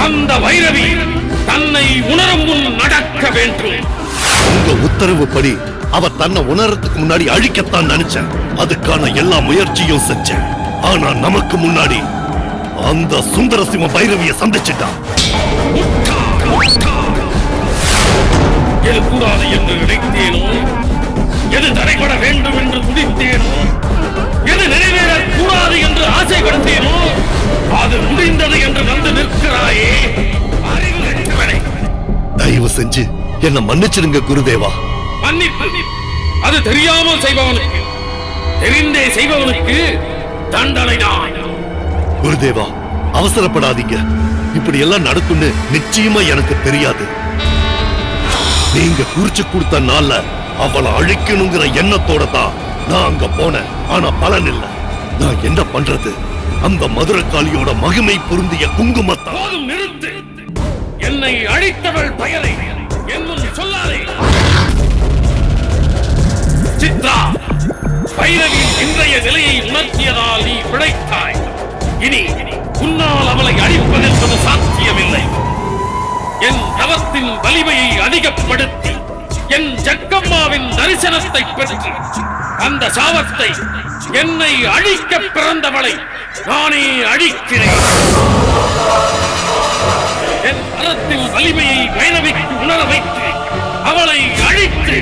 அந்த வைரவி தன்னை உணரும் முன் நடக்க வேண்டும். உங்க உத்தரவுப்படி அவ தன்னை உணர்றதுக்கு முன்னாடி அழிக்கத்தான் நினைச்சேன். அதுக்கான எல்லா முயற்சியும் செஞ்சேன். ஆனா நமக்கு முன்னாடி அந்த சுந்தரசிம்ம பைரவிய சந்திச்சிட்டான். எது கூடாது என்று நினைத்தேனோ, எது தடைபட வேண்டும் என்று துடித்தேனோ, எது நிறைவேறக் கூடாது என்று ஆசைப்படுத்தேனோ, அது முடிந்தது என்று வந்து நிற்கிறாயே அறிவு கெட்டவனே. தயவு செஞ்சு என்ன மன்னிச்சிடுங்க குருதேவா. மன்னிப்பு அது தெரியாமல் செய்பவனுக்கு, தெரிந்தே செய்பவனுக்கு தண்டனை தான். குருதேவா, அவசரப்படாதீங்க. இப்படி எல்லாம் நடக்கும்னு நிச்சயமா எனக்கு தெரியாது. நீங்க குறிச்சு கொடுத்த நாள்ல அவளை அழிக்கணுங்கிற எண்ணத்தோட தான் நான் அங்க போனேன். ஆனா பலன் இல்ல. நான் என்ன பண்றது? அந்த மதுரகாளியோட மகிமை பொருந்திய குங்குமத்தான். போதும், நிறுத்து. என்னை அழித்தவள் பெயரை என்னும் சொல்லாதே. சித்ரா, பைரவியின் இன்றைய நிலையை உணர்த்தியதால் நீ பிழைத்தாய். இனி உன்னால் அவளை அழிப்பதென்பது சாத்தியமில்லை. என் தவத்தின் வலிமையை அதிகப்படுத்தி என் ஜக்கம்மாவின் தரிசனத்தை பெற்று அந்த சாபத்தை, என்னை அழிக்க பிறந்தவளை நானே அழிக்கிறேன். என் தரத்தின் வலிமையை வைரவிக்கு உணர வைத்து அவளை அழித்து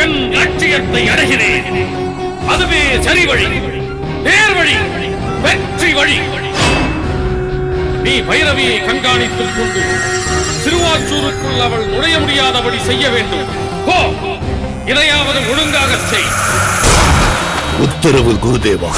என் லட்சியத்தை அடைகிறேன். அதுவே சரி வழி, நேர்வழி, வெற்றி வழி. நீ பைரவியை கண்காணித்துக் கொண்டு திருவாச்சூருக்குள் அவள் நுழைய முடியாதபடி செய்ய வேண்டும். போ, இதையாவது ஒழுங்காக செய். உத்தரவு குருதேவா.